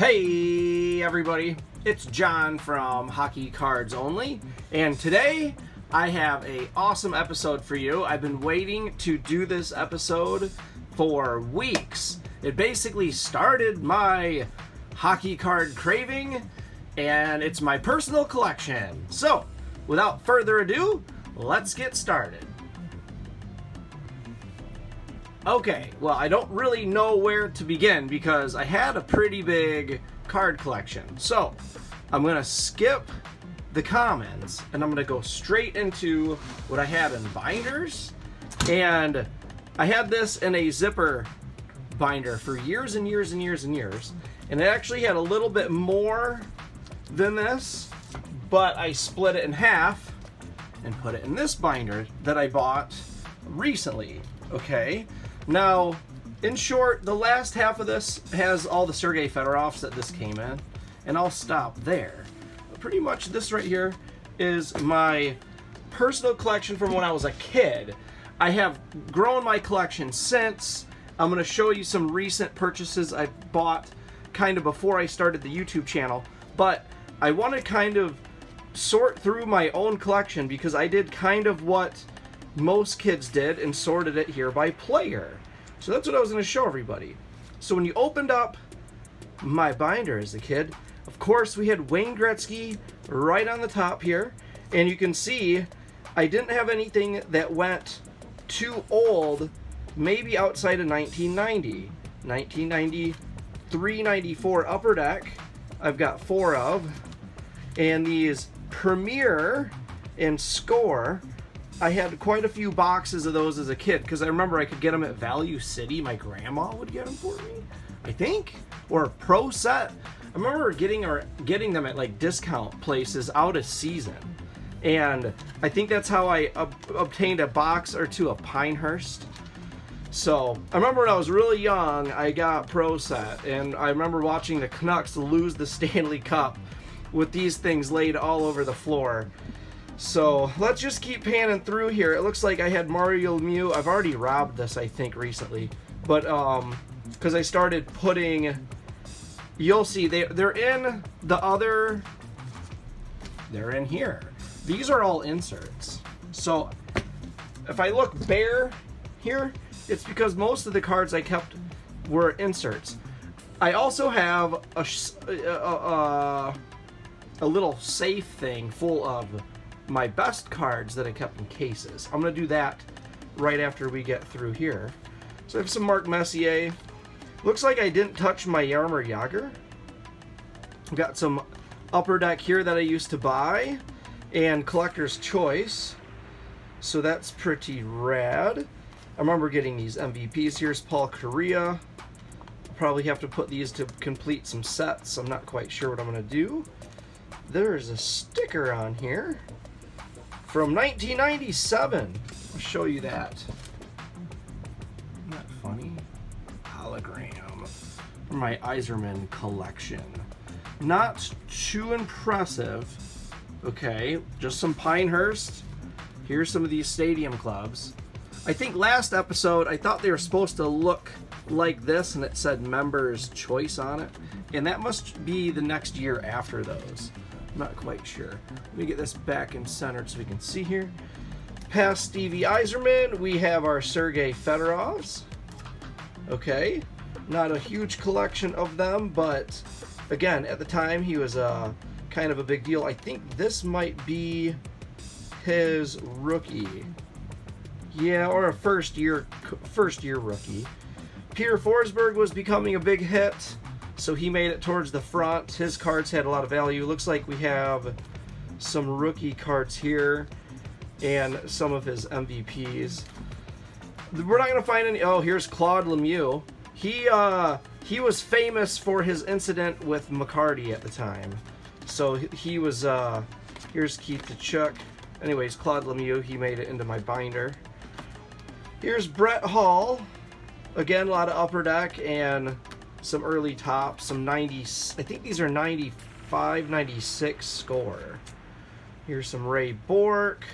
Hey everybody, it's John from Hockey Cards Only, and today I have an awesome episode for you. I've been waiting to do this episode for weeks. It basically started my hockey card craving, and it's my personal collection. So, without further ado, let's get started. Okay, well, I don't really know where to begin because I had a pretty big card collection. So, I'm going to skip the commons and I'm going to go straight into what I had in binders. And I had this in a zipper binder for years and years and years and years. And it actually had a little bit more than this, but I split it in half and put it in this binder that I bought recently, okay? Now, in short, the last half of this has all the Sergey Federovs that this came in, and I'll stop there. Pretty much this right here is my personal collection from when I was a kid. I have grown my collection since. I'm going to show you some recent purchases I bought kind of before I started the YouTube channel, but I want to kind of sort through my own collection because I did kind of what most kids did and sorted it here by player. So that's what I was going to show everybody. So when you opened up my binder as a kid, of course we had Wayne Gretzky right on the top here, and you can see I didn't have anything that went too old, maybe outside of 1990. 1993, 94 Upper Deck I've got 4 of, and these Premier and Score, I had quite a few boxes of those as a kid because I remember I could get them at Value City. My grandma would get them for me, I think, or Pro Set. I remember getting them at like discount places out of season, and I think that's how I obtained a box or two of Pinehurst. So I remember when I was really young, I got Pro Set, and I remember watching the Canucks lose the Stanley Cup with these things laid all over the floor. So let's just keep panning through here. It looks like I had Mario Lemieux. I've already robbed this, I think, recently, but because I started putting, you'll see they're in the other, they're in here. These are all inserts. So if I look bare here, it's because most of the cards I kept were inserts. I also have a little safe thing full of my best cards that I kept in cases. I'm going to do that right after we get through here. So I have some Mark Messier. Looks like I didn't touch my Jaromir Jagr. I've got some Upper Deck here that I used to buy, and Collector's Choice. So that's pretty rad. I remember getting these MVPs. Here's Paul Kariya. I'll probably have to put these to complete some sets. I'm not quite sure what I'm going to do. There's a sticker on here from 1997. I'll show you that. Isn't that funny? Hologram from my Yzerman collection. Not too impressive. Okay, just some Pinehurst. Here's some of these Stadium Clubs. I think last episode I thought they were supposed to look like this and it said Members Choice on it, and that must be the next year after those. Not quite sure. Let me get this back and centered so we can see here. Past Stevie Yzerman, we have our Sergey Federovs. Okay, not a huge collection of them, but again, at the time he was kind of a big deal. I think this might be his rookie. Yeah, or a first year rookie. Peter Forsberg was becoming a big hit, so he made it towards the front. His cards had a lot of value. Looks like we have some rookie cards here and some of his MVPs. We're not going to find any. Oh, here's Claude Lemieux. He was famous for his incident with McCarty at the time. So he was, here's Keith Tkachuk. Anyways, Claude Lemieux, he made it into my binder. Here's Brett Hall. Again, a lot of Upper Deck and some early tops, some 90s. I think these are 95, 96 Score. Here's some Ray Bork.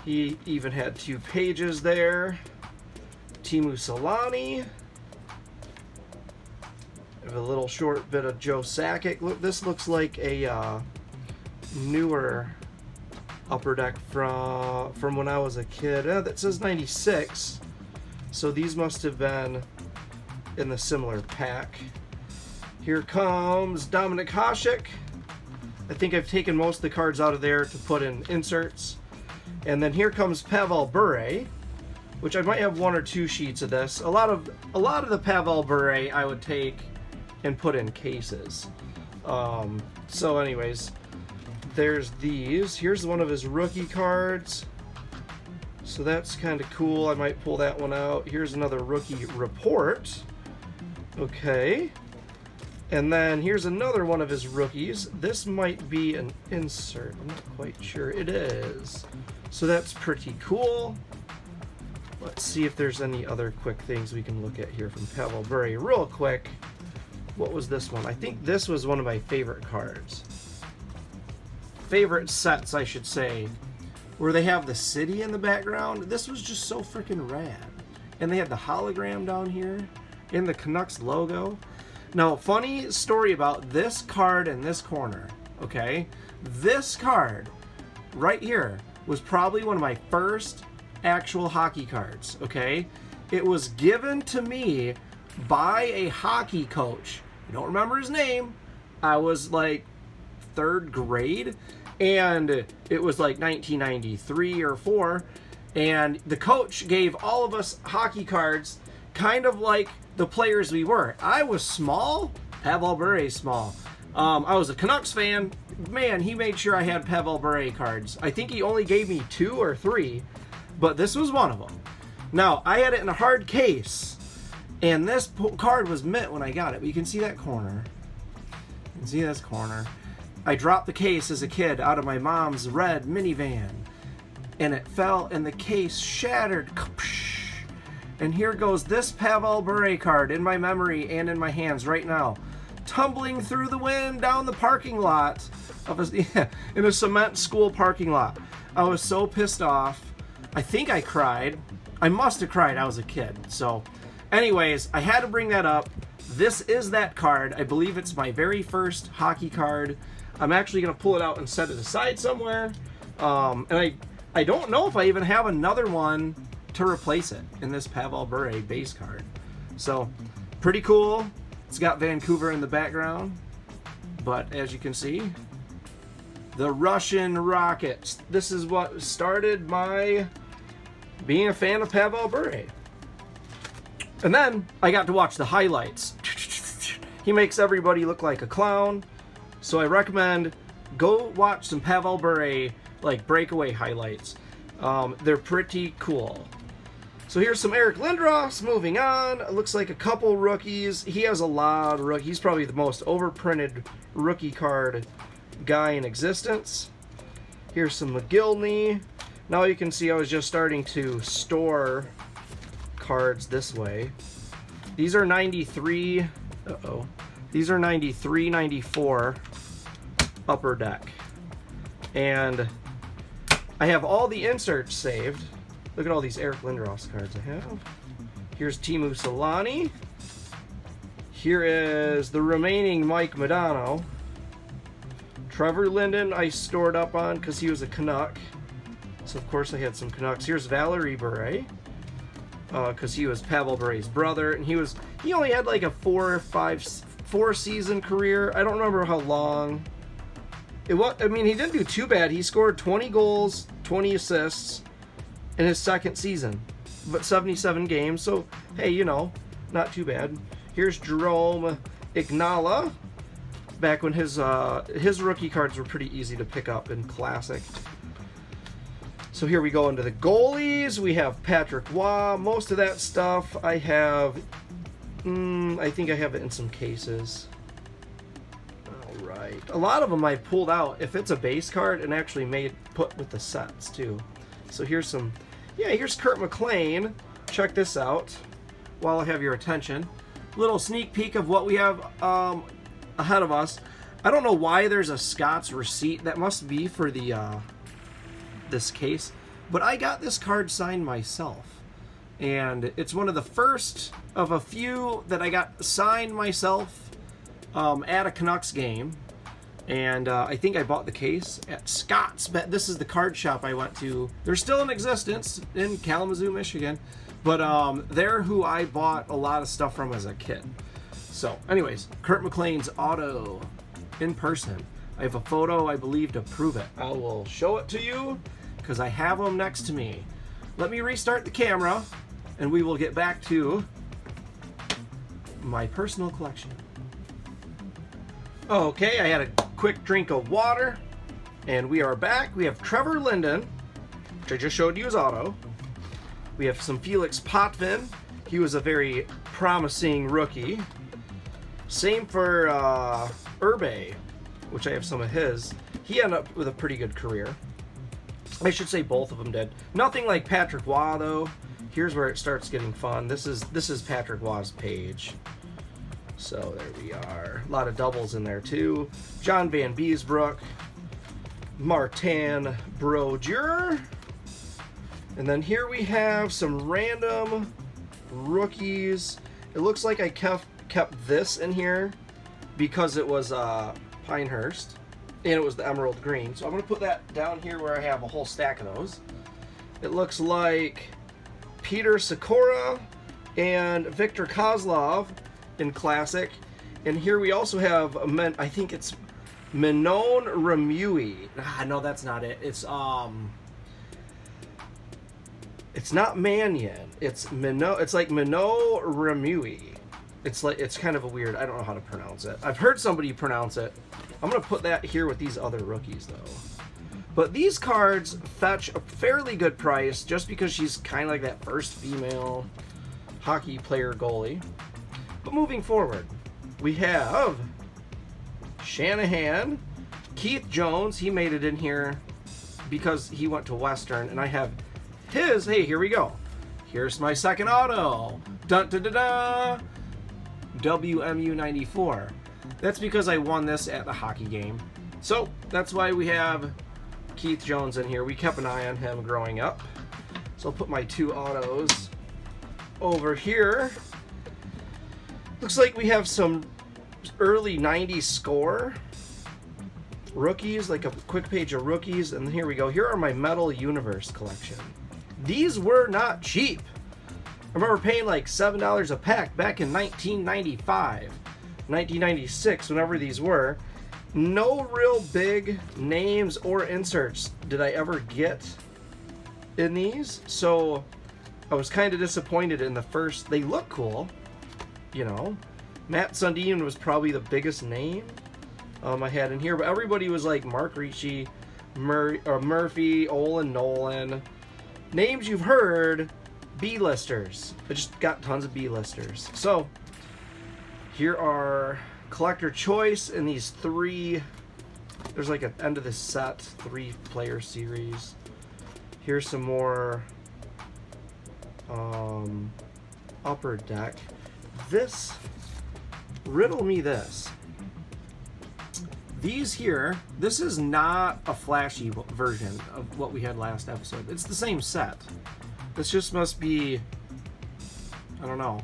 He even had 2 pages there. Teemu Selanne. I have a little short bit of Joe Sakic. Look, this looks like a newer Upper Deck from when I was a kid. That says 96, so these must have been in the similar pack. Here comes Dominik Hasek. I think I've taken most of the cards out of there to put in inserts. And then here comes Pavel Bure, which I might have 1 or 2 sheets of this. A lot of the Pavel Bure I would take and put in cases. So anyways, there's these. Here's one of his rookie cards. So that's kind of cool. I might pull that one out. Here's another rookie report. Okay. And then here's another one of his rookies. This might be an insert. I'm not quite sure. It is. So that's pretty cool. Let's see if there's any other quick things we can look at here from Pavel Bure. Real quick. What was this one? I think this was one of my favorite cards. Favorite sets, I should say. Where they have the city in the background. This was just so freaking rad. And they had the hologram down here. And the Canucks logo. Now, funny story about this card in this corner, okay? This card right here was probably one of my first actual hockey cards, okay? It was given to me by a hockey coach. I don't remember his name. I was like 3rd grade, and it was like 1993 or 4, and the coach gave all of us hockey cards kind of like the players we were. I was small. Pavel Bure small. I was a Canucks fan. Man, he made sure I had Pavel Bure cards. I think he only gave me 2 or 3, but this was one of them. Now, I had it in a hard case, and this card was mint when I got it. But you can see that corner. You can see this corner. I dropped the case as a kid out of my mom's red minivan, and it fell, and the case shattered. And here goes this Pavel Bure card in my memory and in my hands right now, tumbling through the wind down the parking lot of in a cement school parking lot. I was so pissed off. I think I cried. I must have cried. I was a kid. So anyways, I had to bring that up. This is that card. I believe it's my very first hockey card. I'm actually going to pull it out and set it aside somewhere. And I don't know if I even have another one to replace it in this Pavel Bure base card. So pretty cool. It's got Vancouver in the background, but as you can see, the Russian Rockets. This is what started my being a fan of Pavel Bure. And then I got to watch the highlights. He makes everybody look like a clown, so I recommend go watch some Pavel Bure like breakaway highlights. They're pretty cool. So here's some Eric Lindros. Moving on. It looks like a couple rookies. He has a lot of rookies. He's probably the most overprinted rookie card guy in existence. Here's some Mcgillney. Now you can see I was just starting to store cards this way. These are 93. These are 93, 94 Upper Deck. And I have all the inserts saved. Look at all these Eric Lindros cards I have. Here's Teemu Selanne. Here is the remaining Mike Modano. Trevor Linden I stored up on because he was a Canuck. So of course I had some Canucks. Here's Valerie Beret. Because he was Pavel Bure's brother. And he only had like a 4 season career. I don't remember how long. He didn't do too bad. He scored 20 goals, 20 assists in his second season, but 77 games, so hey, not too bad. Here's Jerome Ignala, back when his rookie cards were pretty easy to pick up in Classic. So here we go into the goalies. We have Patrick Waugh. Most of that stuff I have, I think I have it in some cases. All right, a lot of them I pulled out if it's a base card and actually put with the sets too. So here's here's Kurt Mclean. Check this out while I have your attention. Little sneak peek of what we have ahead of us. I don't know why there's a Scott's receipt. That must be for the this case. But I got this card signed myself. And it's one of the first of a few that I got signed myself at a Canucks game. And I think I bought the case at Scott's. But this is the card shop I went to. They're still in existence in Kalamazoo, Michigan. But they're who I bought a lot of stuff from as a kid. So, anyways, Kurt McLean's auto in person. I have a photo, I believe, to prove it. I will show it to you because I have them next to me. Let me restart the camera, and we will get back to my personal collection. Okay, I had a quick drink of water, and we are back. We have Trevor Linden, which I just showed you his auto. We have some Felix Potvin. He was a very promising rookie. Same for Urbe, which I have some of his. He ended up with a pretty good career. I should say both of them did. Nothing like Patrick Waugh, though. Here's where it starts getting fun. This is Patrick Waugh's page. So there we are. A lot of doubles in there too. John Van Beesbrook, Martin Brodeur. And then here we have some random rookies. It looks like I kept this in here because it was Pinehurst and it was the emerald green. So I'm going to put that down here where I have a whole stack of those. It looks like Peter Sikora and Victor Kozlov in classic. And here we also have, I think it's Manon Remui. No, that's not it. It's not Mannion. It's Minot. It's like Minot Remui. It's kind of a weird. I don't know how to pronounce it. I've heard somebody pronounce it. I'm gonna put that here with these other rookies though. But these cards fetch a fairly good price just because she's kind of like that first female hockey player goalie. But moving forward, we have Shanahan, Keith Jones. He made it in here because he went to Western, and I have his. Hey, here we go. Here's my second auto. Dun dun dun dun. WMU 94. That's because I won this at the hockey game. So that's why we have Keith Jones in here. We kept an eye on him growing up. So I'll put my two autos over here. Looks like we have some early 90s score rookies, like a quick page of rookies. And here we go. Here are my Metal Universe collection. These were not cheap. I remember paying like $7 a pack back in 1995, 1996, whenever these were. No real big names or inserts did I ever get in these, so I was kind of disappointed in the first. They look cool, you know. Matt Sundin was probably the biggest name I had in here, but everybody was like Mark Ricci, Murphy, Olin Nolan. Names you've heard, B-listers. I just got tons of B-listers. So, here are collector choice in these three. There's like an end of this set, 3-player series. Here's some more upper deck. This, riddle me this. These here, this is not a flashy version of what we had last episode. It's the same set. This just must be, I don't know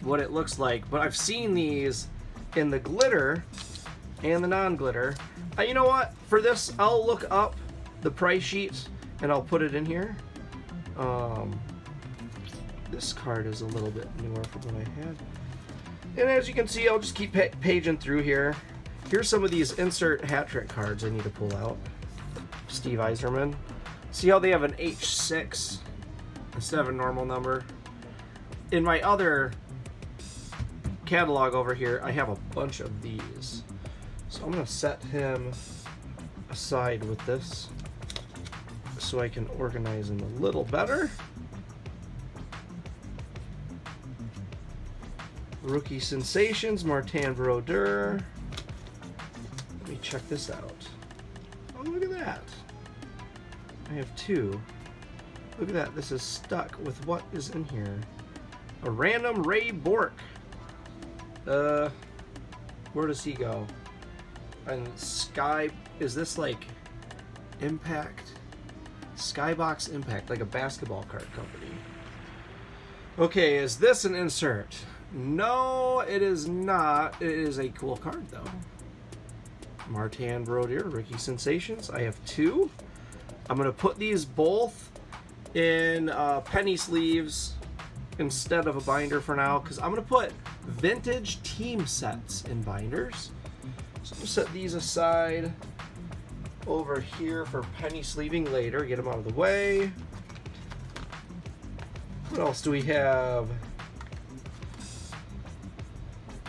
what it looks like, but I've seen these in the glitter and the non-glitter. You know what? For this, I'll look up the price sheet and I'll put it in here. This card is a little bit newer from what I had. And as you can see, I'll just keep paging through here. Here's some of these insert hat trick cards I need to pull out. Steve Yzerman. See how they have an H6 instead of a normal number? In my other catalog over here, I have a bunch of these. So I'm going to set him aside with this so I can organize them a little better. Rookie Sensations, Martin Brodeur. Let me check this out. Oh, look at that. I have two. Look at that. This is stuck with what is in here. A random Ray Bork. Where does he go? And Sky, is this like Impact? Skybox Impact, like a basketball card company. Okay, is this an insert? No, it is not. It is a cool card, though. Martin Brodeur, Rookie Sensations. I have 2. I'm going to put these both in penny sleeves instead of a binder for now, because I'm going to put vintage team sets in binders. So I'm going to set these aside over here for penny sleeving later. Get them out of the way. What else do we have?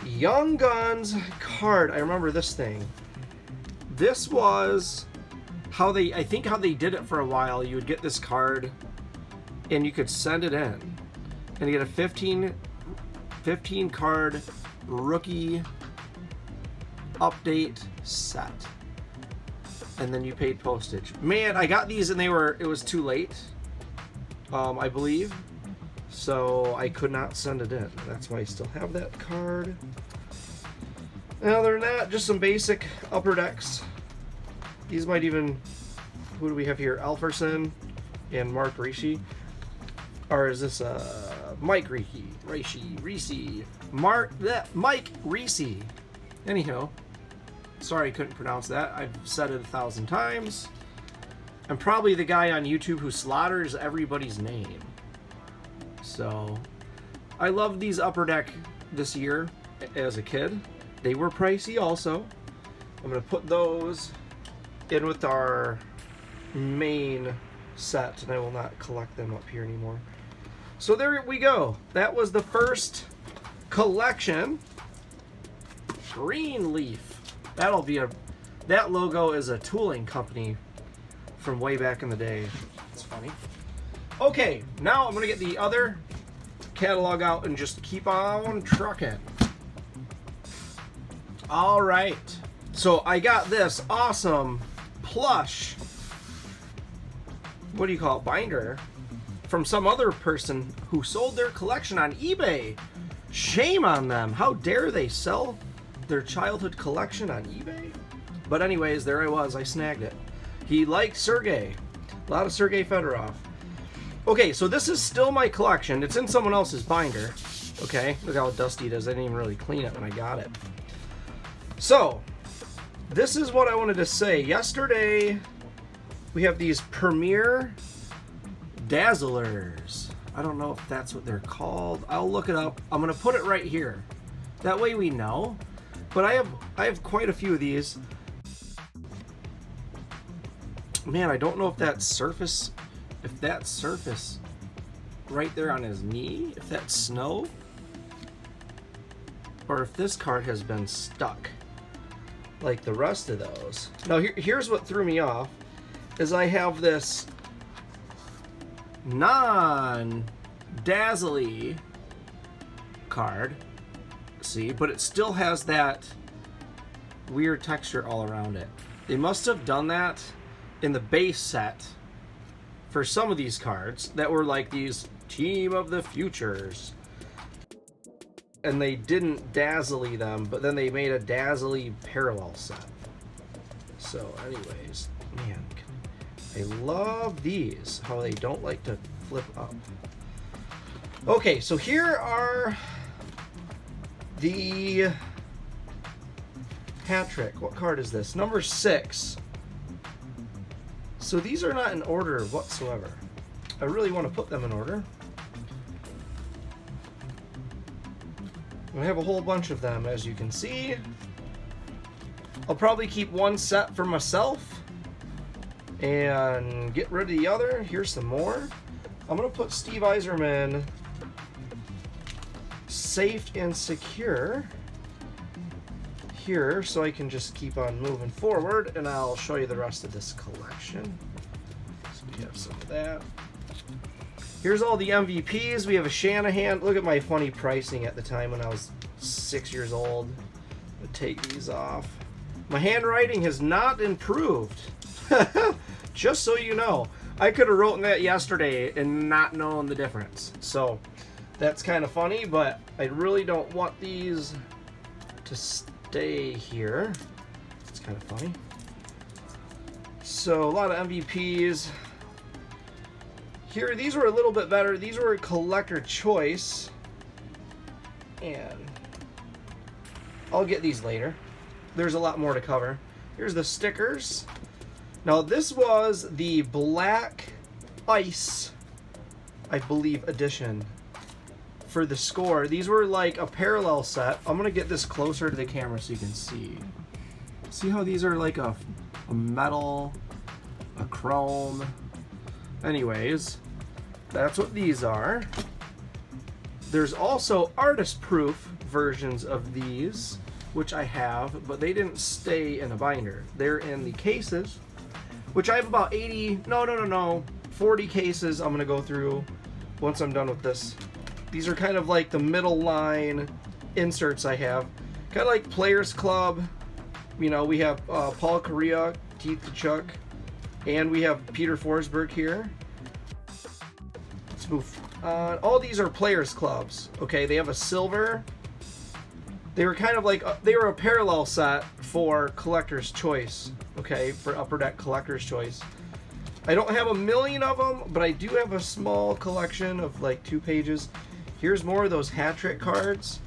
Young Guns card. I remember this thing. This was how they, I think how they did it for a while. You would get this card and you could send it in and you get a 15 card rookie update set. And then you paid postage. Man, I got these and it was too late, I believe. So I could not send it in. That's why I still have that card. And other than that, just some basic upper decks. These might even, who do we have here? Alferson and Mark Rishi. Or is this Mike Rishi? Mike Rishi. Anyhow, sorry I couldn't pronounce that. I've said it 1,000 times. I'm probably the guy on YouTube who slaughters everybody's name. So, I loved these upper deck this year as a kid. They were pricey also. I'm going to put those in with our main set, and I will not collect them up here anymore. So there we go. That was the first collection. Greenleaf. That logo is a tooling company from way back in the day. It's funny. Okay, now I'm going to get the other catalog out and just keep on trucking. All right. So I got this awesome plush, what do you call it, binder from some other person who sold their collection on eBay. Shame on them. How dare they sell their childhood collection on eBay? But anyways, there I was. I snagged it. He liked Sergey. A lot of Sergey Federovs. Okay, so this is still my collection. It's in someone else's binder. Okay, look how dusty it is. I didn't even really clean it when I got it. So, this is what I wanted to say. Yesterday, we have these Premier Dazzlers. I don't know if that's what they're called. I'll look it up. I'm going to put it right here. That way we know. But I have quite a few of these. Man, I don't know if that surface right there on his knee, if that's snow, or if this card has been stuck like the rest of those. Now here's what threw me off, is I have this non-dazzly card, see, but it still has that weird texture all around it. They must have done that in the base set for some of these cards that were like these Team of the Futures. And they didn't dazzly them, but then they made a dazzly parallel set. So anyways, man, I love these, how they don't like to flip up. Okay, so here are the hat trick. What card is this? Number 6. So these are not in order whatsoever. I really want to put them in order. I have a whole bunch of them, as you can see. I'll probably keep one set for myself and get rid of the other. Here's some more. I'm going to put Steve Yzerman safe and secure here so I can just keep on moving forward, and I'll show you the rest of this collection. So we have some of that. Here's all the MVPs. We have a Shanahan. Look at my funny pricing at the time when I was 6 years old. I'm gonna take these off. My handwriting has not improved. Just so you know. I could have written that yesterday and not known the difference. So that's kind of funny, but I really don't want these to stay here. It's kind of funny. So a lot of MVPs. Here, these were a little bit better. These were collector choice. And I'll get these later. There's a lot more to cover. Here's the stickers. Now this was the Black Ice, I believe, edition for the score. These were like a parallel set. I'm gonna get this closer to the camera so you can see. See how these are like a metal, a chrome. Anyways, that's what these are. There's also artist proof versions of these, which I have, but they didn't stay in a binder. They're in the cases, which I have about 40 cases I'm gonna go through once I'm done with this. These are kind of like the middle line inserts I have. Kind of like Players Club. You know, we have Paul Kariya, Keith Tkachuk, and we have Peter Forsberg here. Let's move. All these are Players Clubs. Okay, they have a silver. They were kind of like, they were a parallel set for Collector's Choice. Okay, for Upper Deck Collector's Choice. I don't have a million of them, but I do have a small collection of like 2 pages. Here's more of those hat trick cards.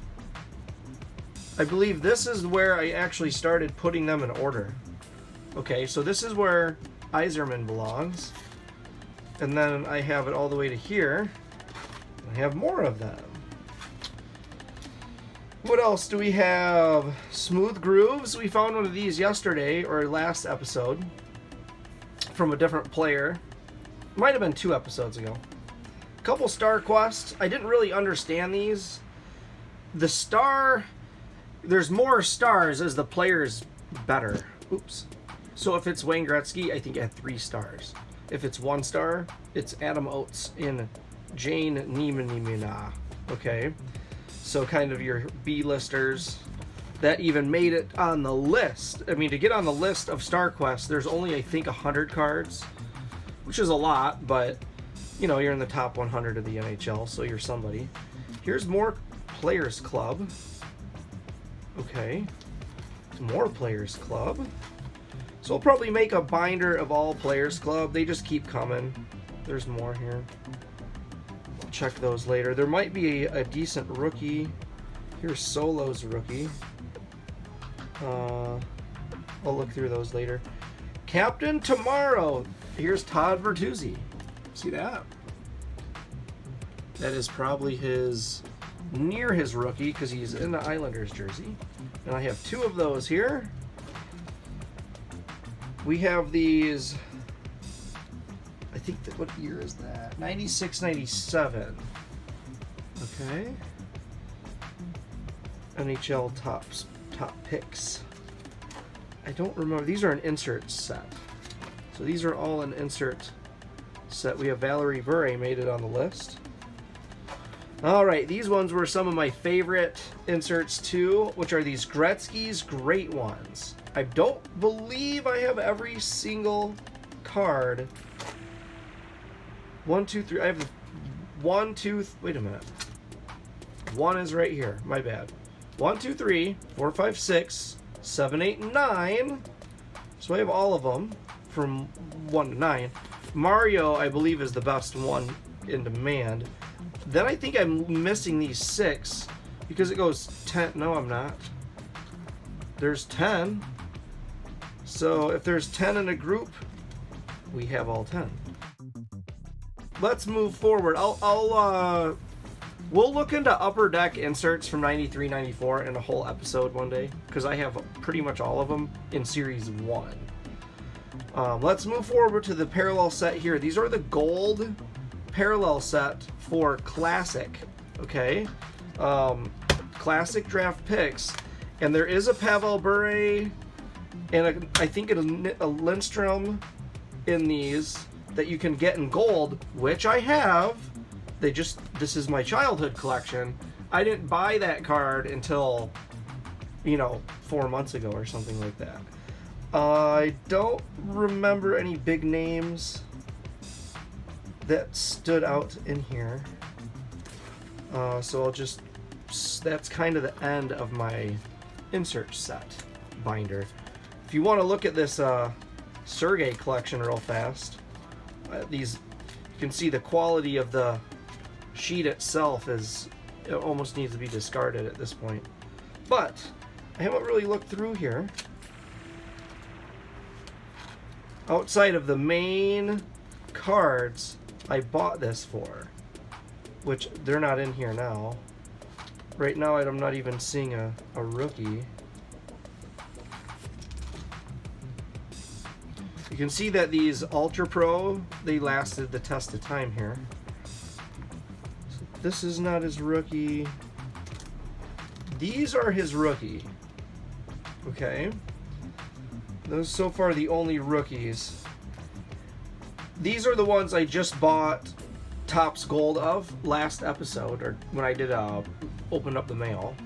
I believe this is where I actually started putting them in order. Okay, so this is where Yzerman belongs. And then I have it all the way to here. I have more of them. What else do we have? Smooth Grooves. We found one of these yesterday, or last episode, from a different player. Might have been 2 episodes ago. A couple Star Quests. I didn't really understand these. The star... There's more stars as the player's better. Oops. So if it's Wayne Gretzky, I think I had 3 stars. If it's 1 star, it's Adam Oates in Jane Niemina. Okay? So kind of your B-listers that even made it on the list. I mean, to get on the list of Star Quest, there's only, I think, 100 cards, which is a lot, but, you know, you're in the top 100 of the NHL, so you're somebody. Here's more Players Club. Okay. More Players Club. So we'll probably make a binder of all Players Club. They just keep coming. There's more here. I'll check those later. There might be a decent rookie. Here's Solo's rookie. I'll look through those later. Captain Tomorrow. Here's Todd Vertouzi. See that? That is probably his... near his rookie, because he's in the Islanders jersey. And I have 2 of those here. We have these, I think that, what year is that? 96, 97. Okay. NHL top picks. I don't remember. These are an insert set. So these are all an insert set. We have Valerie Bure made it on the list. Alright, these ones were some of my favorite inserts too, which are these Gretzky's Great Ones. I don't believe I have every single card. 1, 2, 3. I have 1, 2, wait a minute. 1 is right here. My bad. 1, 2, 3, 4, 5, 6, 7, 8, and 9. So I have all of them from 1 to 9. Mario, I believe, is the best one in demand. Then I think I'm missing these 6 because it goes 10. No, I'm not. There's 10. So if there's 10 in a group, we have all 10. Let's move forward. We'll look into Upper Deck inserts from 93, 94 in a whole episode one day because I have pretty much all of them in Series 1. Let's move forward to the parallel set here. These are the gold parallel set for Classic, okay? Classic draft picks. And there is a Pavel Bure and I think a Lindstrom in these that you can get in gold, which I have. This is my childhood collection. I didn't buy that card until, 4 months ago or something like that. I don't remember any big names that stood out in here. So that's kind of the end of my insert set binder. If you want to look at this Sergey collection real fast, you can see the quality of the sheet itself is it almost needs to be discarded at this point. But I haven't really looked through here. Outside of the main cards I bought this for, which they're not in here now. Right now I'm not even seeing a rookie. You can see that these Ultra Pro, they lasted the test of time here. So this is not his rookie. These are his rookie. Okay. Those so far are the only rookies. These are the ones I just bought Topps Gold of last episode, or when I did open up the mail.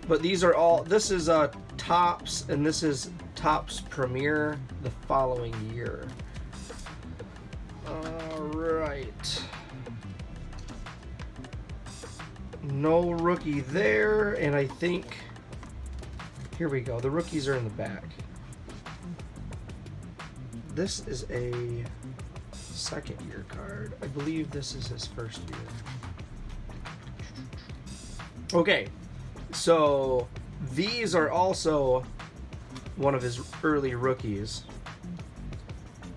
But these are all, this is Topps, and this is Topps Premier the following year. Alright. No rookie there, and I think, here we go, the rookies are in the back. This is a second year card. I believe this is his first year. Okay, so these are one of his early rookies.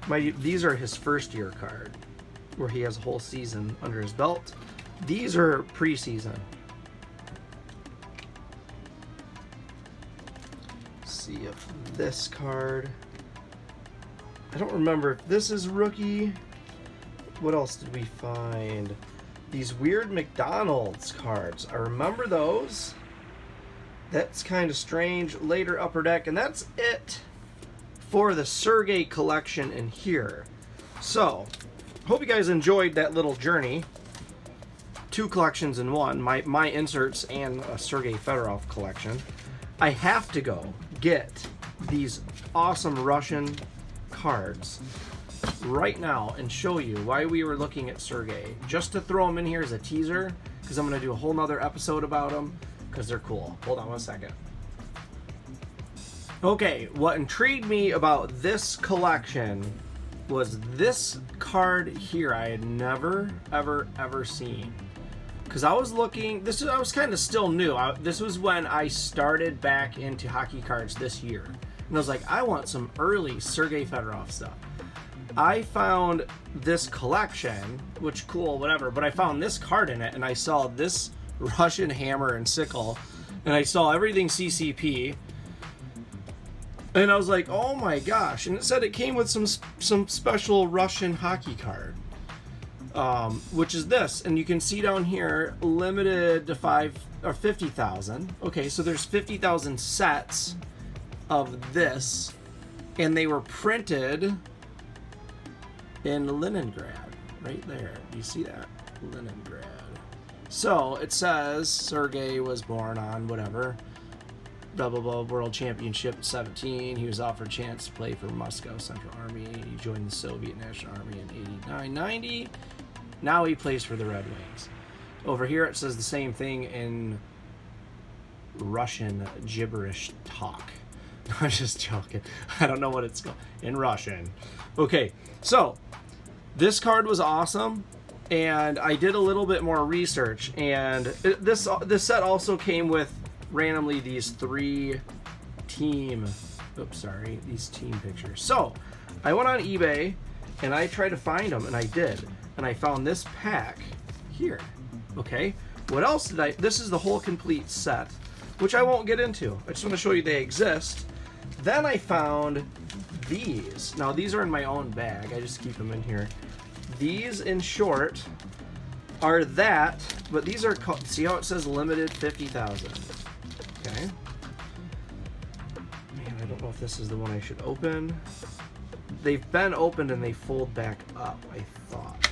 These are his first year card, where he has a whole season under his belt. These are preseason. Let's see if this card, I don't remember if this is rookie. What else did we find? These weird McDonald's cards. I remember those. That's kind of strange. Later Upper Deck. And that's it for the Sergey collection in here. So, hope you guys enjoyed that little journey. 2 collections in one. My inserts and a Sergey Fedorov collection. I have to go get these awesome Russian cards right now and show you why we were looking at Sergey. Just to throw them in here as a teaser, because I'm going to do a whole nother episode about them, because they're cool. Hold on one second. Okay, what intrigued me about this collection was this card here I had never, ever seen. Because I was looking, I was kind of still new. This was when I started back into hockey cards this year. And I was like, I want some early Sergey Fedorov stuff. I found this collection, which cool, whatever, but I found this card in it, and I saw this Russian hammer and sickle, and I saw everything CCP, and I was like, oh my gosh, and it said it came with some special Russian hockey card, which is this, and you can see down here, limited to 50,000. Okay, so there's 50,000 sets of this, and they were printed in Leningrad, right there. Do you see that? Leningrad. So it says Sergey was born on whatever, blah blah blah, World Championship at 17. He was offered a chance to play for Moscow Central Army. He joined the Soviet National Army in 89-90. Now he plays for the Red Wings. Over here it says the same thing in Russian gibberish talk. I'm just joking. I don't know what it's called in Russian. Okay, so this card was awesome, and I did a little bit more research, and this set also came with randomly these 3 team pictures. So I went on eBay and I tried to find them, and I did, and I found this pack here. Okay, what else did this is the whole complete set, which I won't get into. I just want to show you they exist. Then I found these. Now these are in my own bag. I just keep them in here. These, in short, are that, but these are called, see how it says limited 50,000. Okay. Man, I don't know if this is the one I should open. They've been opened and they fold back up, I thought.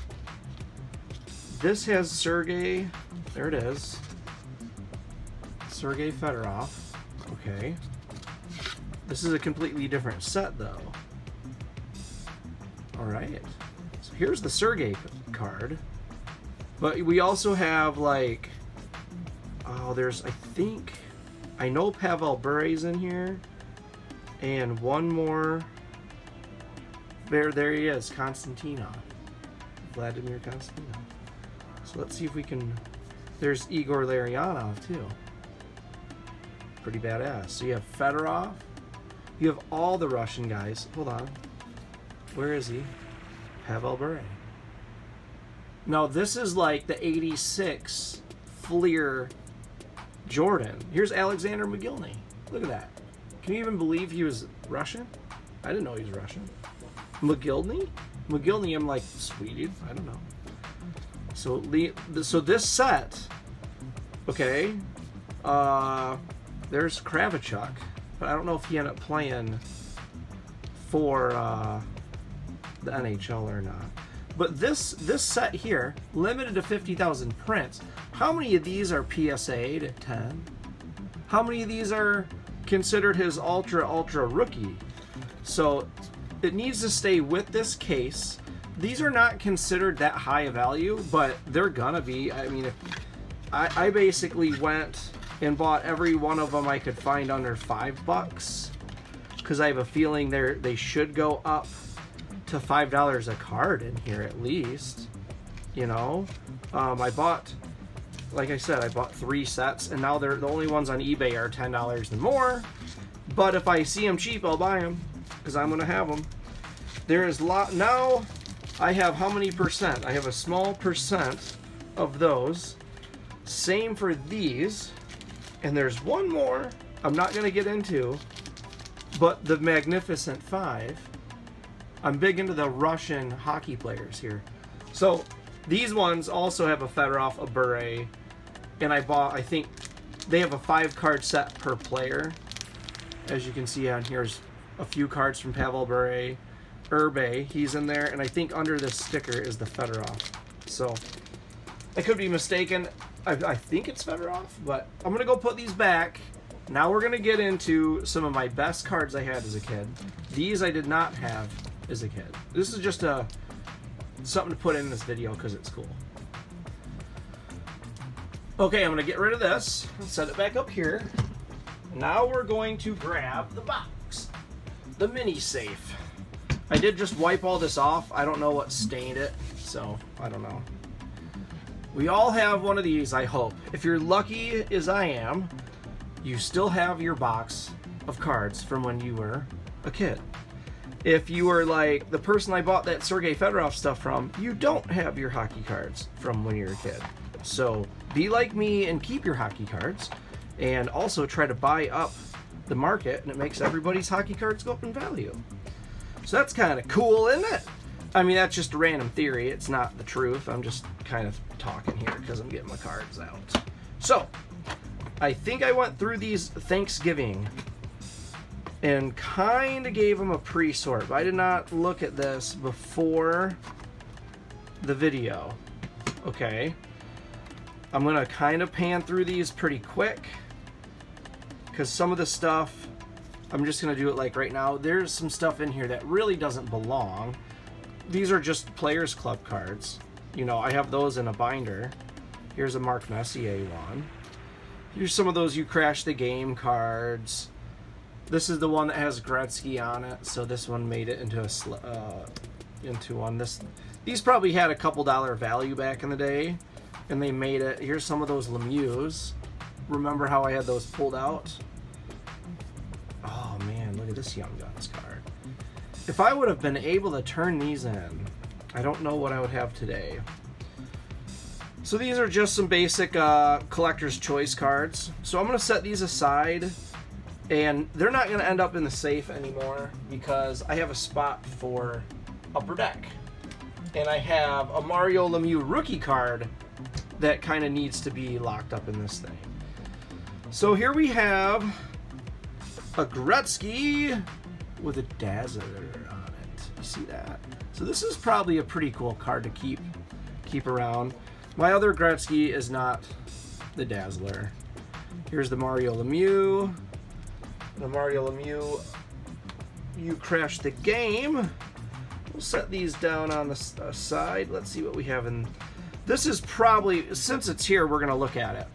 This has Sergey, there it is. Sergey Fedorov. Okay. This is a completely different set, though. Alright. So here's the Sergey card. But we also have, like... Oh, there's, I know Pavel Bure's in here. And one more... There he is, Konstantinov. Vladimir Konstantinov. So let's see if we can There's Igor Larionov, too. Pretty badass. So you have Fedorov. You have all the Russian guys. Hold on. Where is he? Pavel Bure. Now, this is like the 86 Fleer Jordan. Here's Alexander Mcgillney. Look at that. Can you even believe he was Russian? I didn't know he was Russian. Mcgillney? Mcgillney, I'm like, Swedish? I don't know. So this set, okay, there's Kravachuk, but I don't know if he ended up playing for the NHL or not. But this set here, limited to 50,000 prints. How many of these are PSA'd at 10? How many of these are considered his ultra rookie? So it needs to stay with this case. These are not considered that high a value, but they're gonna be. I mean, I basically went and bought every one of them I could find under $5, because I have a feeling they should go up to $5 a card in here at least. You know, I bought, like I said, I bought 3 sets, and now they're the only ones on eBay are $10 and more. But if I see them cheap, I'll buy them, because I'm gonna have them. There is now. I have how many percent? I have a small percent of those. Same for these. And there's one more I'm not going to get into, but the Magnificent Five. I'm big into the Russian hockey players here. So these ones also have a Fedorov, a Bure, and I think they have a 5-card set per player. As you can see on here's a few cards from Pavel Bure. Urbe, he's in there, and I think under this sticker is the Fedorov. So I could be mistaken. I think it's Fedorov, but I'm gonna go put these back. Now we're gonna get into some of my best cards I had as a kid. These I did not have as a kid. This is just something to put in this video because it's cool. Okay, I'm gonna get rid of this and set it back up here. Now we're going to grab the box, the mini safe. I did just wipe all this off. I don't know what stained it, so I don't know. We all have one of these, I hope. If you're lucky as I am, you still have your box of cards from when you were a kid. If you were like the person I bought that Sergey Federovs stuff from, you don't have your hockey cards from when you were a kid. So be like me and keep your hockey cards, and also try to buy up the market, and it makes everybody's hockey cards go up in value. So that's kind of cool, isn't it? I mean, that's just a random theory. It's not the truth. I'm just kind of talking here because I'm getting my cards out. So, I think I went through these Thanksgiving and kind of gave them a pre-sort. But I did not look at this before the video. Okay. I'm going to kind of pan through these pretty quick, because some of the stuff, I'm just going to do it like right now. There's some stuff in here that really doesn't belong. These are just Players Club cards. You know, I have those in a binder. Here's a Mark Messier one. Here's some of those You Crash the Game cards. This is the one that has Gretzky on it, so this one made it into one. These probably had a couple $1 value back in the day, and they made it. Here's some of those Lemieux. Remember how I had those pulled out? Oh man, look at this Young Guns card. If I would have been able to turn these in, I don't know what I would have today. So these are just some basic collector's choice cards. So I'm going to set these aside, and they're not going to end up in the safe anymore because I have a spot for Upper Deck. And I have a Mario Lemieux rookie card that kind of needs to be locked up in this thing. So here we have a Gretzky with a Dazzler on it. You see that? So this is probably a pretty cool card to keep around. My other Gretzky is not the Dazzler. Here's the Mario Lemieux. The Mario Lemieux, You Crash the Game. We'll set these down on the side. Let's see what we have in. This is probably, since it's here, we're going to look at it.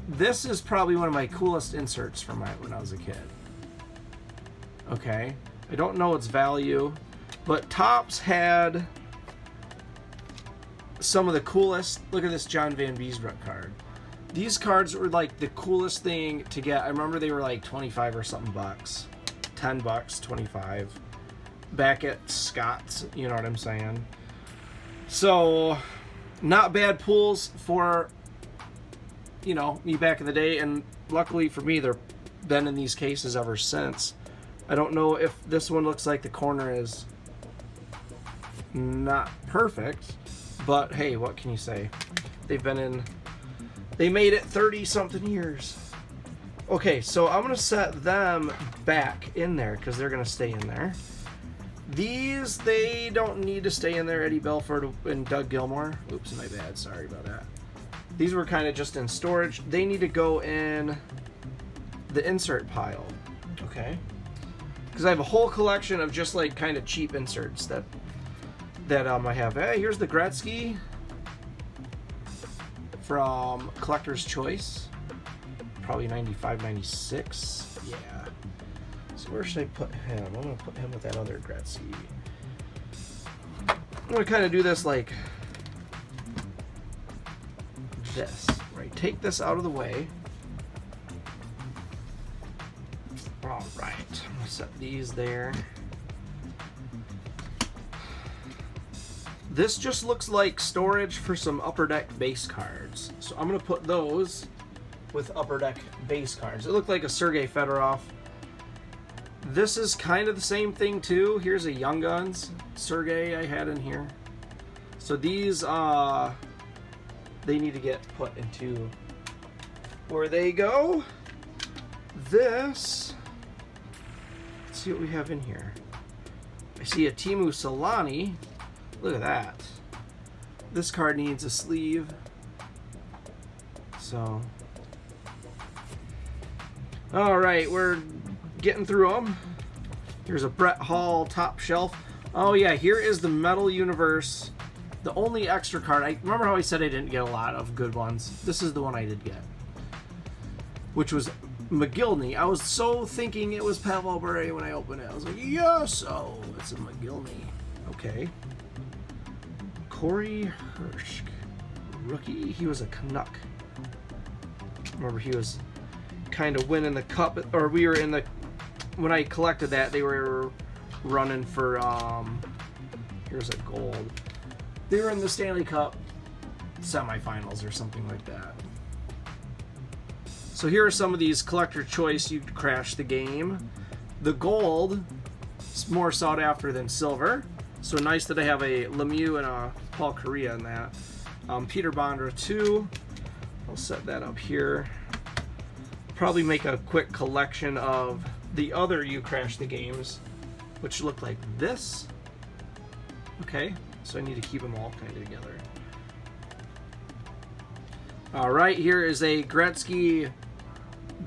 This is probably one of my coolest inserts from when I was a kid. Okay. I don't know its value, but Topps had some of the coolest. Look at this John Van Beesbrook card. These cards were like the coolest thing to get. I remember they were like 25 or something bucks. 10 bucks, 25. Back at Scott's, you know what I'm saying? So, not bad pulls for, you know, me back in the day. And luckily for me, they've been in these cases ever since. I don't know if this one looks like the corner is not perfect. But hey, what can you say? They've been in... They made it 30-something years. Okay, so I'm going to set them back in there because they're going to stay in there. These, they don't need to stay in there. Eddie Belford and Doug Gilmour. Oops, my bad. Sorry about that. These were kind of just in storage. They need to go in the insert pile. Okay. Because I have a whole collection of just like kind of cheap inserts that I have. Hey, here's the Gretzky from Collector's Choice. Probably 95, 96. Yeah. So where should I put him? I'm going to put him with that other Gretzky. I'm going to kind of do this like this. Right. Take this out of the way. All right. I'm going to set these there. This just looks like storage for some Upper Deck base cards. So I'm going to put those with Upper Deck base cards. It looked like a Sergey Fedorov. This is kind of the same thing too. Here's a Young Guns Sergey I had in here. So these, they need to get put into where they go. This, let's see what we have in here. I see a Teemu Solani. Look at that. This card needs a sleeve. So, all right, we're getting through them. Here's a Brett Hall top shelf. Oh yeah, here is the Metal Universe. The only extra card. I remember how I said I didn't get a lot of good ones. This is the one I did get, which was Mcgillney. I was so thinking it was Pavel Bure when I opened it. I was like, yes, oh, it's a Mcgillney. Okay. Corey Hirsch, rookie. He was a Canuck. Remember, he was kind of winning the cup, or we were in the, when I collected that, they were running for, here's a gold. They were in the Stanley Cup semifinals or something like that. So here are some of these collector choice. You crash the game. The gold is more sought after than silver. So nice that I have a Lemieux and a Paul Kariya in that. Peter Bondra 2. I'll set that up here. Probably make a quick collection of the other You Crash the Games, which look like this. Okay, so I need to keep them all kind of together. All right, here is a Gretzky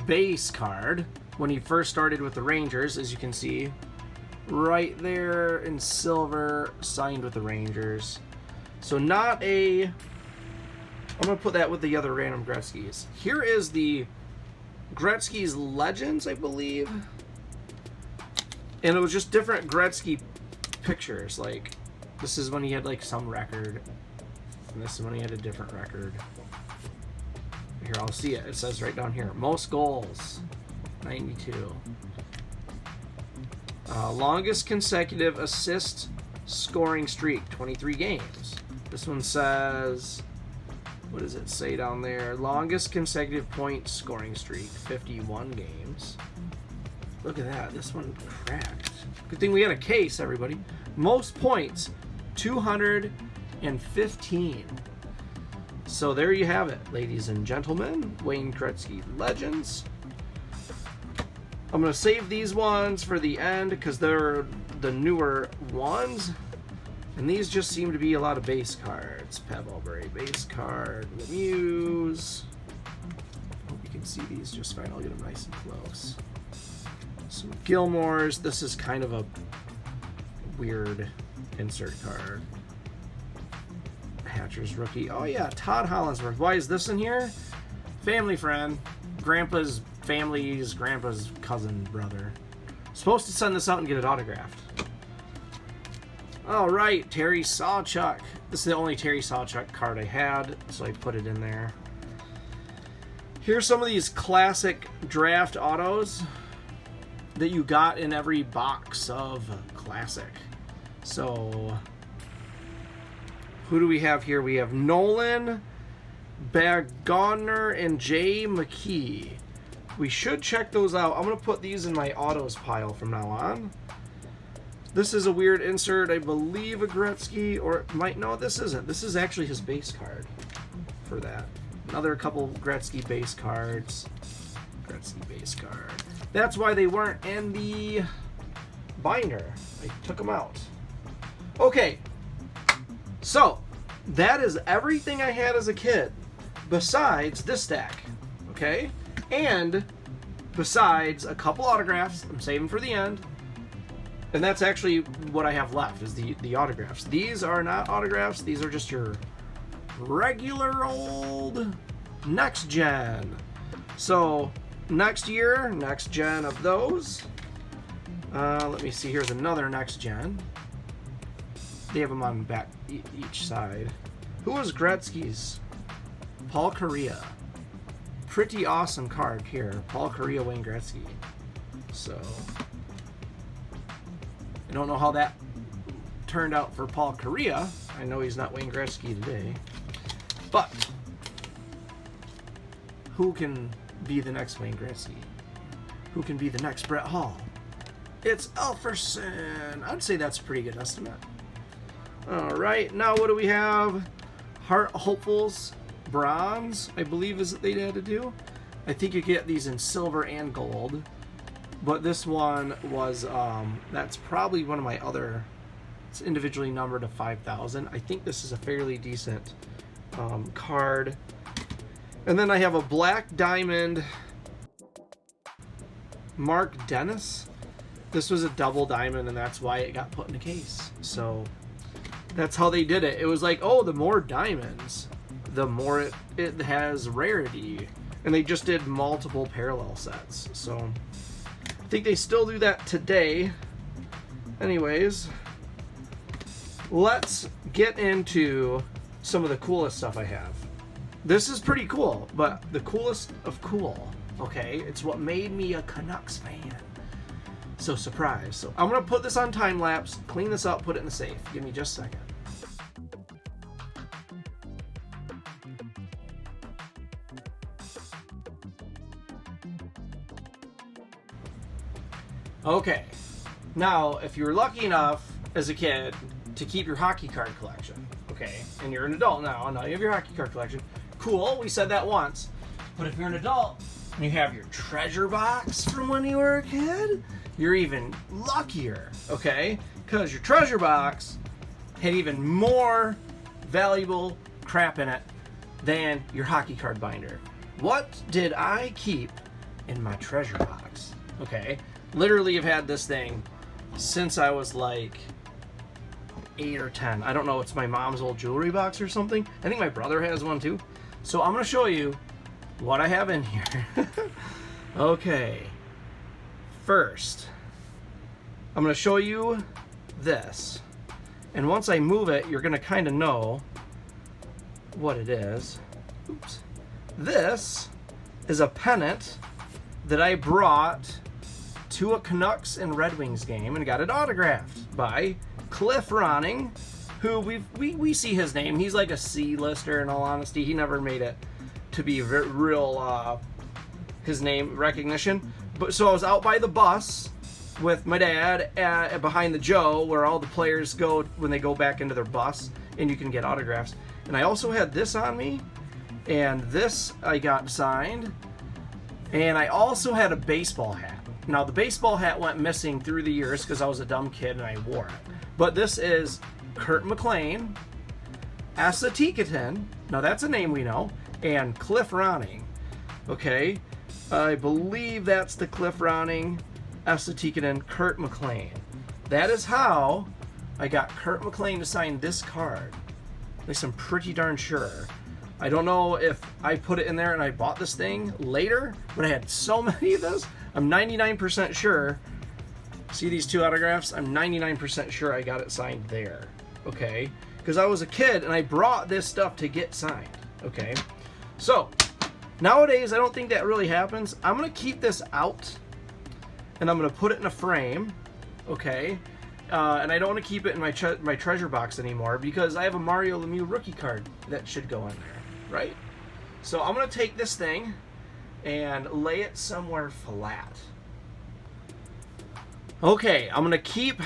base card when he first started with the Rangers, as you can see. Right there in silver, signed with the Rangers. So not a... I'm going to put that with the other random Gretzkys. Here is the Gretzky's Legends, I believe. And it was just different Gretzky pictures. Like, this is when he had like some record. And this is when he had a different record. Here, I'll see it. It says right down here. Most goals, 92. Longest consecutive assist scoring streak, 23 games. This one says, what does it say down there? Longest consecutive point scoring streak, 51 games. Look at that. This one cracked. Good thing we had a case, everybody. Most points, 215. So there you have it, ladies and gentlemen. Wayne Gretzky Legends. I'm going to save these ones for the end because they're the newer ones. And these just seem to be a lot of base cards. Pebble Bure base card. Lemieux. Hope you can see these just fine. I'll get them nice and close. Some Gilmore's. This is kind of a weird insert card. Hatcher's rookie. Oh yeah, Todd Hollandsworth. Why is this in here? Family friend. Grandpa's family's grandpa's cousin brother. Supposed to send this out and get it autographed. All right, Terry Sawchuk. This is the only Terry Sawchuk card I had, so I put it in there. Here's some of these classic draft autos that you got in every box of Classic. So, who do we have here? We have Nolan, Bagauner, and Jay McKee. We should check those out. I'm going to put these in my autos pile from now on. This is a weird insert. I believe a Gretzky, or it might, no, this isn't. This is actually his base card for that. Another couple Gretzky base cards. Gretzky base card. That's why they weren't in the binder. I took them out. Okay. So, that is everything I had as a kid, besides this stack. Okay? And besides a couple autographs, I'm saving for the end. And that's actually what I have left, is the autographs. These are not autographs. These are just your regular old next gen. So next year, next gen of those. Let me see. Here's another next gen. They have them on back each side. Who was Gretzky's? Paul Kariya. Pretty awesome card here. Paul Kariya, Wayne Gretzky. So I don't know how that turned out for Paul Kariya. I know he's not Wayne Gretzky today. But who can be the next Wayne Gretzky? Who can be the next Brett Hall? It's Elferson. I'd say that's a pretty good estimate. All right, now what do we have? Heart Hopefuls bronze, I believe is what they had to do. I think you get these in silver and gold. But this one was, that's probably one of my other, it's individually numbered to 5,000. I think this is a fairly decent card. And then I have a black diamond Mark Dennis. This was a double diamond, and that's why it got put in a case. So that's how they did it. It was like, oh, the more diamonds, the more it has rarity. And they just did multiple parallel sets. So I think they still do that today. Anyways, let's get into some of the coolest stuff I have. This is pretty cool, but the coolest of cool, okay? It's what made me a Canucks fan. So surprise. So I'm gonna put this on time lapse, clean this up, put it in the safe. Give me just a second. Okay, now if you were lucky enough as a kid to keep your hockey card collection, okay, and you're an adult now you have your hockey card collection, cool, we said that once. But if you're an adult and you have your treasure box from when you were a kid, you're even luckier, okay? Because your treasure box had even more valuable crap in it than your hockey card binder. What did I keep in my treasure box? Okay, literally have had this thing since I was like 8 or 10. I don't know, it's my mom's old jewelry box or something. I think my brother has one too. So I'm gonna show you what I have in here. Okay, first I'm gonna show you this, and once I move it, you're gonna kind of know what it is. Oops. This is a pennant that I brought to a Canucks and Red Wings game and got it autographed by Cliff Ronning, who we see his name. He's like a C-lister in all honesty. He never made it to be real his name recognition. But so I was out by the bus with my dad behind the Joe, where all the players go when they go back into their bus, and you can get autographs. And I also had this on me, and this I got signed. And I also had a baseball hat. Now the baseball hat went missing through the years because I was a dumb kid and I wore it. But this is Kurt McLean, Asa Tikatin, now that's a name we know, and Cliff Ronning. Okay, I believe that's the Cliff Ronning, Asa Tikatin, Kurt McLean. That is how I got Kurt McLean to sign this card. At least I'm pretty darn sure. I don't know if I put it in there and I bought this thing later, but I had so many of those. I'm 99% sure See these 2 autographs? I'm 99% sure I got it signed there. Okay? Because I was a kid and I brought this stuff to get signed. Okay? So, nowadays I don't think that really happens. I'm going to keep this out and I'm going to put it in a frame. Okay? And I don't want to keep it in my treasure box anymore because I have a Mario Lemieux rookie card that should go in there. Right? So I'm going to take this thing and lay it somewhere flat. Okay, I'm going to keep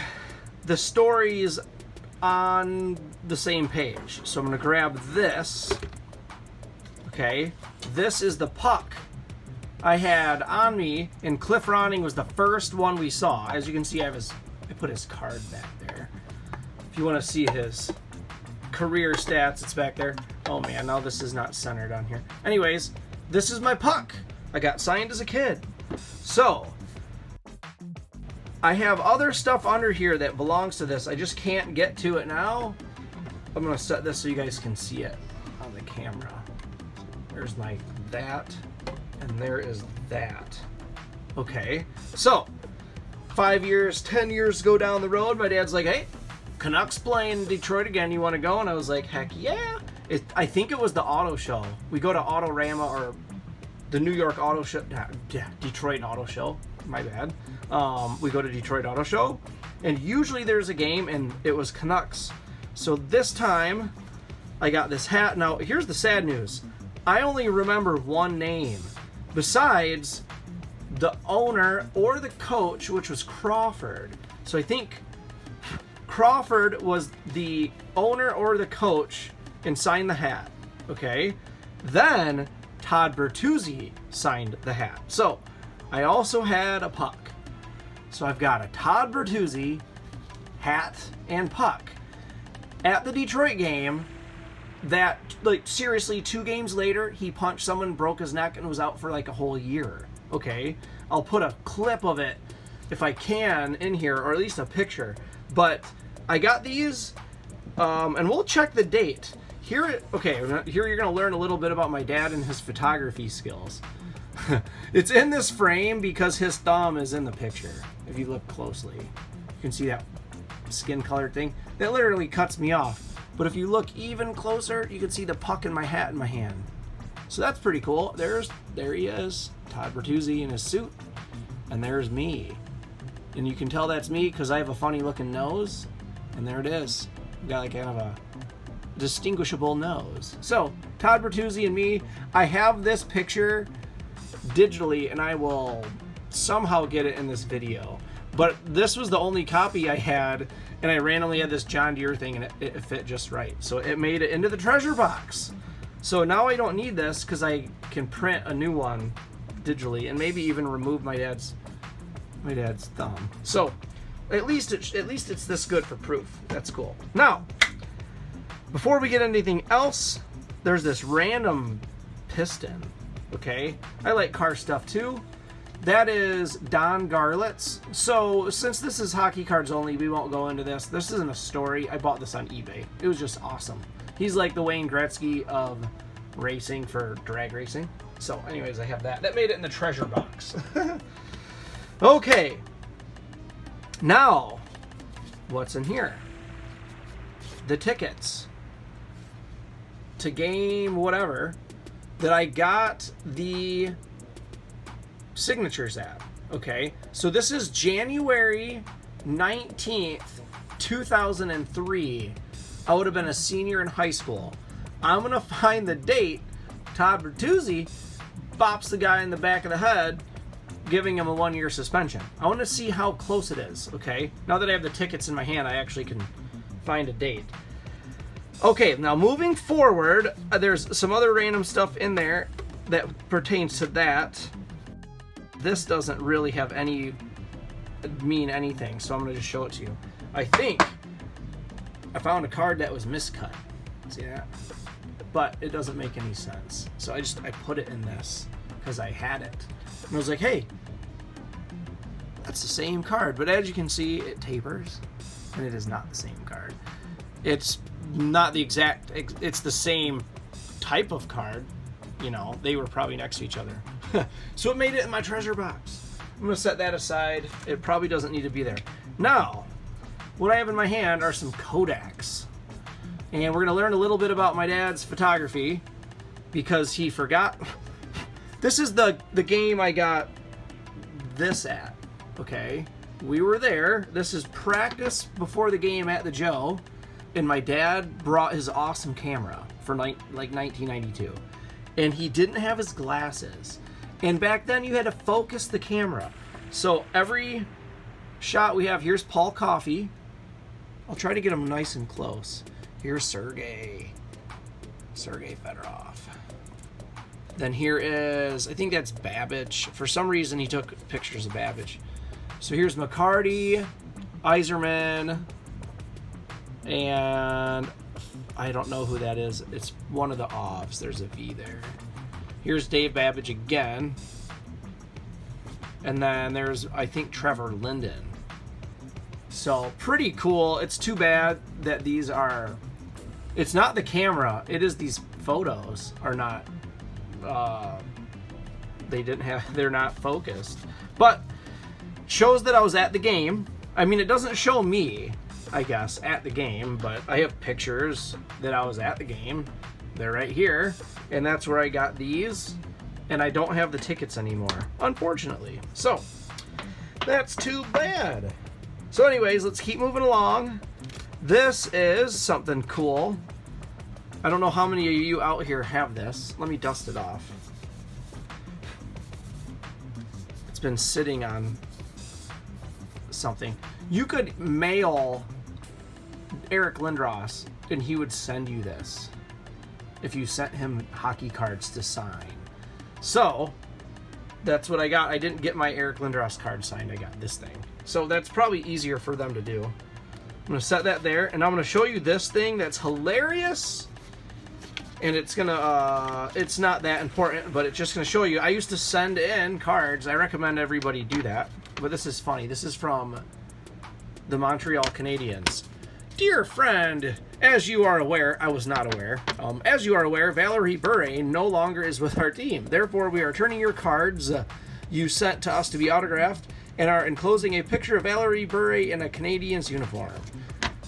the stories on the same page. So I'm going to grab this. Okay, this is the puck I had on me, and Cliff Ronning was the first one we saw. As you can see, I put his card back there. If you want to see his career stats, it's back there. Oh man, now this is not centered on here. Anyways, this is my puck. I got signed as a kid. So, I have other stuff under here that belongs to this. I just can't get to it now. I'm going to set this so you guys can see it on the camera. There's my that, and there is that. Okay, so 5 years, 10 years go down the road, my dad's like, hey, Canucks playing Detroit again, you want to go? And I was like, heck yeah. I think it was the auto show. We go to Autorama or the New York Auto Show, Detroit Auto Show, my bad. We go to Detroit Auto Show, and usually there's a game, and it was Canucks. So this time, I got this hat. Now, here's the sad news. I only remember one name, besides the owner or the coach, which was Crawford. So I think Crawford was the owner or the coach and signed the hat. Okay? Then Todd Vertouzi signed the hat. So I also had a puck. So I've got a Todd Vertouzi hat and puck. At the Detroit game, that, like, seriously, 2 games later, he punched someone, broke his neck, and was out for like a whole year. Okay? I'll put a clip of it, if I can, in here, or at least a picture. But I got these, and we'll check the date. Here you're going to learn a little bit about my dad and his photography skills. It's in this frame because his thumb is in the picture. If you look closely, you can see that skin colored thing. That literally cuts me off. But if you look even closer, you can see the puck and my hat in my hand. So that's pretty cool. There he is, Todd Vertouzi in his suit. And there's me. And you can tell that's me because I have a funny looking nose. And there it is. Got like kind of a distinguishable nose. So, Todd Vertouzi and me. I have this picture digitally, and I will somehow get it in this video. But this was the only copy I had, and I randomly had this John Deere thing, and it fit just right. So it made it into the treasure box. So now I don't need this because I can print a new one digitally, and maybe even remove my dad's thumb. So at least it's this good for proof. That's cool. Now, before we get anything else, there's this random piston. Okay, I like car stuff too. That is Don Garlett's. So since this is hockey cards only, we won't go into this. This isn't a story. I bought this on eBay. It was just awesome. He's like the Wayne Gretzky of racing for drag racing. So anyways, I have that. That made it in the treasure box. Okay. Now, what's in here? The tickets to game whatever that I got the signatures at. Okay, so this is January 19th, 2003. I would have been a senior in high school. I'm gonna find the date. Todd Vertouzi bops the guy in the back of the head, giving him a 1-year suspension. I want to see how close it is. Okay, now that I have the tickets in my hand, I actually can find a date. Okay, now moving forward, there's some other random stuff in there that pertains to that. This doesn't really have mean anything, so I'm going to just show it to you. I think I found a card that was miscut. See that? But it doesn't make any sense. So I put it in this because I had it. And I was like, hey, that's the same card. But as you can see, it tapers, and it is not the same card. It's not the exact, it's the same type of card. You know, they were probably next to each other. So it made it in my treasure box. I'm going to set that aside. It probably doesn't need to be there. Now, what I have in my hand are some Kodaks. And we're going to learn a little bit about my dad's photography because he forgot. This is the game I got this at, okay? We were there. This is practice before the game at the Joe, and my dad brought his awesome camera for like 1992, and he didn't have his glasses. And back then you had to focus the camera. So every shot we have, here's Paul Coffey. I'll try to get him nice and close. Here's Sergey Federovs. Then here is, I think that's Babbage. For some reason he took pictures of Babbage. So here's McCarty, Yzerman, and I don't know who that is. It's one of the offs. There's a V there. Here's Dave Babbage again. And then there's, I think, Trevor Linden. So pretty cool. It's too bad that these are, it's not the camera. It is these photos are not, they're not focused. But shows that I was at the game. I mean, it doesn't show me, I guess, at the game, but I have pictures that I was at the game. They're right here, and that's where I got these, and I don't have the tickets anymore, unfortunately. So, that's too bad. So anyways, let's keep moving along. This is something cool. I don't know how many of you out here have this. Let me dust it off. It's been sitting on something. You could mail Eric Lindros and he would send you this if you sent him hockey cards to sign. So that's what I got. I didn't get my Eric Lindros card signed. I got this thing. So that's probably easier for them to do. I'm going to set that there, and I'm going to show you this thing that's hilarious. And it's gonna, it's not that important, but it's just gonna show you. I used to send in cards. I recommend everybody do that. But this is funny. This is from the Montreal Canadiens. Dear friend, as you are aware, I was not aware. As you are aware, Valerie Beret no longer is with our team. Therefore, we are turning your cards you sent to us to be autographed and are enclosing a picture of Valerie Beret in a Canadiens uniform.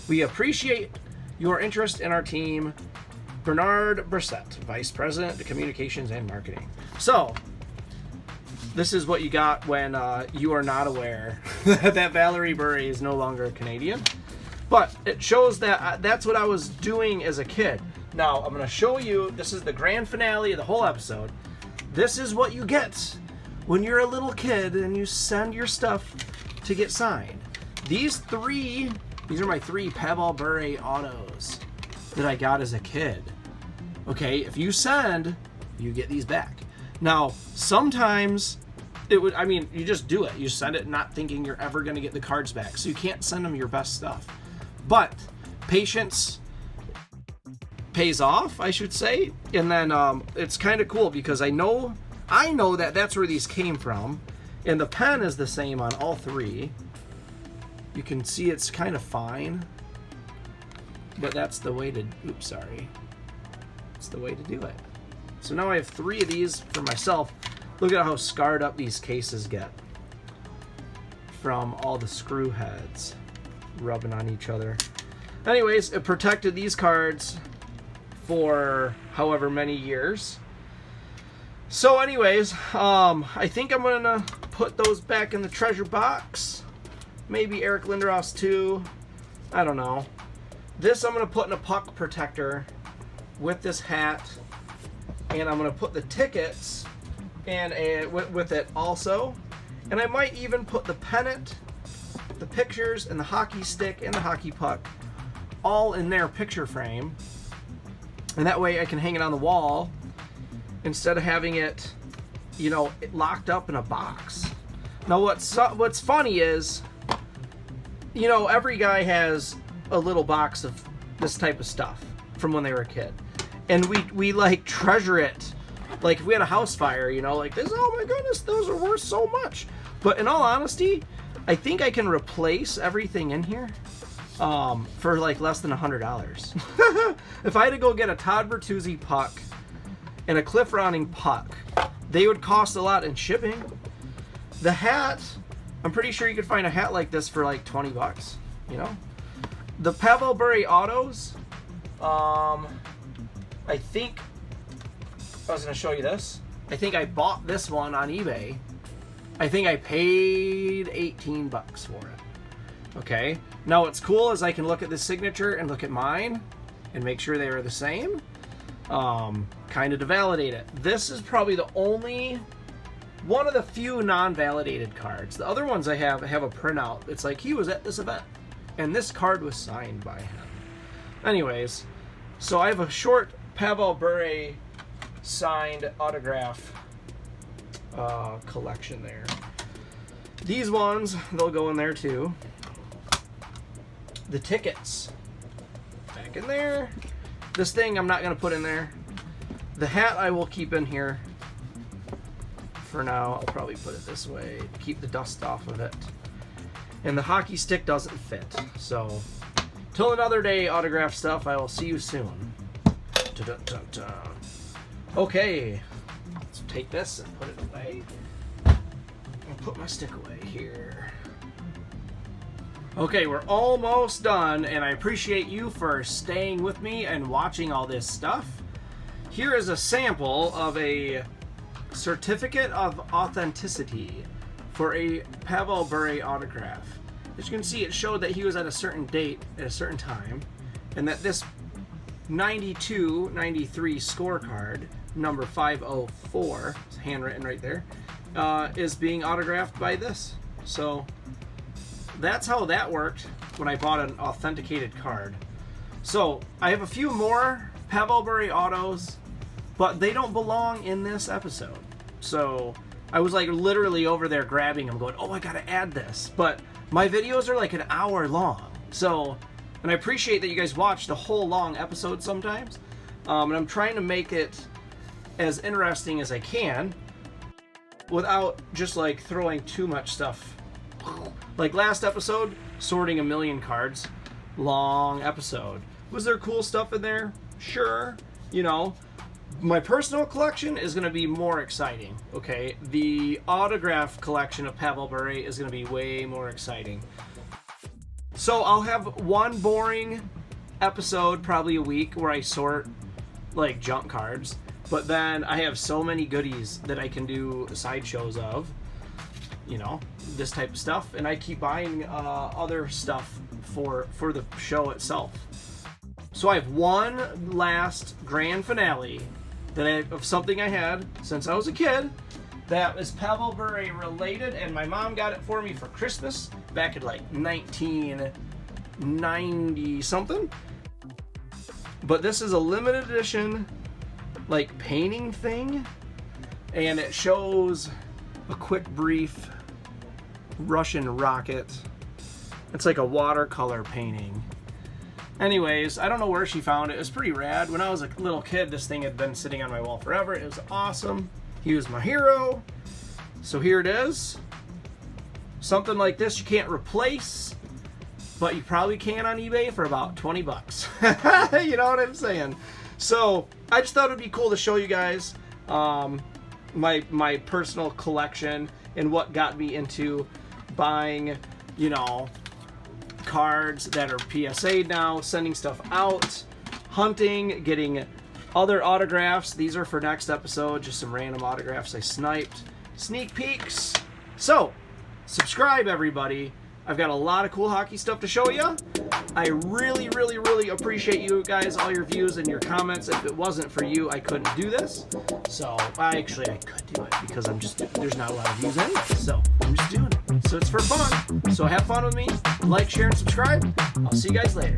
We appreciate your interest in our team. Bernard Brissett, Vice President of Communications and Marketing. So, this is what you got when you are not aware that Valerie Bure is no longer a Canadian. But it shows that that's what I was doing as a kid. Now, I'm going to show you, this is the grand finale of the whole episode. This is what you get when you're a little kid and you send your stuff to get signed. These are my 3 Pebble Bure autos that I got as a kid. Okay, if you send, you get these back. Now, sometimes it would, I mean, you just do it. You send it not thinking you're ever going to get the cards back. So you can't send them your best stuff. But patience pays off, I should say. And then it's kind of cool because I know that that's where these came from. And the pen is the same on all 3. You can see it's kind of fine. But that's the way to, oops, sorry. It's the way to do it. So now I have 3 of these for myself. Look at how scarred up these cases get from all the screw heads rubbing on each other. Anyways, it protected these cards for however many years. So anyways, I think I'm gonna put those back in the treasure box. Maybe Eric Lindros too. I don't know. This I'm gonna put in a puck protector with this hat, and I'm gonna put the tickets and with it also, and I might even put the pennant, the pictures, and the hockey stick and the hockey puck all in their picture frame, and that way I can hang it on the wall instead of having it, you know, locked up in a box. Now what's funny is, you know, every guy has a little box of this type of stuff from when they were a kid, and we like treasure it. Like if we had a house fire, you know, like this, oh my goodness, those are worth so much. But in all honesty, I think I can replace everything in here for like less than $100. If I had to go get a Todd Vertouzi puck and a Cliff Ronning puck, they would cost a lot in shipping. The hat, I'm pretty sure you could find a hat like this for like 20 bucks, you know? The Pebble Bure autos, I think, I was going to show you this. I think I bought this one on eBay. I think I paid 18 bucks for it. Okay. Now what's cool is I can look at the signature and look at mine and make sure they are the same. Kind of to validate it. This is probably the only one of the few non-validated cards. The other ones I have a printout. It's like he was at this event and this card was signed by him. Anyways, so I have a short Pavel Bure signed autograph collection there. These ones, they'll go in there too. The tickets, back in there. This thing I'm not going to put in there. The hat I will keep in here. For now, I'll probably put it this way to keep the dust off of it. And the hockey stick doesn't fit. So, till another day, autograph stuff, I will see you soon. Dun-dun-dun-dun. Okay, let's take this and put it away. I'll put my stick away here. Okay, we're almost done, and I appreciate you for staying with me and watching all this stuff. Here is a sample of a certificate of authenticity for a Pavel Bure autograph. As you can see, it showed that he was at a certain date at a certain time, and that this 92-93 scorecard, number 504, it's handwritten right there, is being autographed by this. So that's how that worked when I bought an authenticated card. So I have a few more Pavel Bure autos, but they don't belong in this episode. So I was like literally over there grabbing them going, oh, I gotta add this. But my videos are like an hour long. So, and I appreciate that you guys watch the whole long episode sometimes. And I'm trying to make it as interesting as I can without just like throwing too much stuff. Like last episode, sorting 1,000,000 cards. Long episode. Was there cool stuff in there? Sure. You know, my personal collection is going to be more exciting, okay? The autograph collection of Pavel Bure is going to be way more exciting. So I'll have one boring episode, probably a week, where I sort like junk cards. But then I have so many goodies that I can do sideshows of, you know, this type of stuff. And I keep buying other stuff for the show itself. So I have one last grand finale of something I had since I was a kid that is Pavel Bure related, and my mom got it for me for Christmas back in like 1990 something. But this is a limited edition like painting thing, and it shows a quick brief Russian rocket. It's like a watercolor painting. Anyways, I don't know where she found it. It was pretty rad. When I was a little kid, this thing had been sitting on my wall forever. It was awesome. He was my hero. So here it is. Something like this you can't replace, but you probably can on eBay for about 20 bucks. You know what I'm saying? So I just thought it'd be cool to show you guys my personal collection and what got me into buying, you know, cards that are PSA'd now, sending stuff out, hunting, getting other autographs. These are for next episode, just some random autographs I sniped. Sneak peeks. So, subscribe everybody. I've got a lot of cool hockey stuff to show you. I really, really, really appreciate you guys, all your views and your comments. If it wasn't for you, I couldn't do this. So, I could do it because there's not a lot of views anyway. So, I'm just doing it. So, it's for fun. So, have fun with me. Like, share, and subscribe. I'll see you guys later.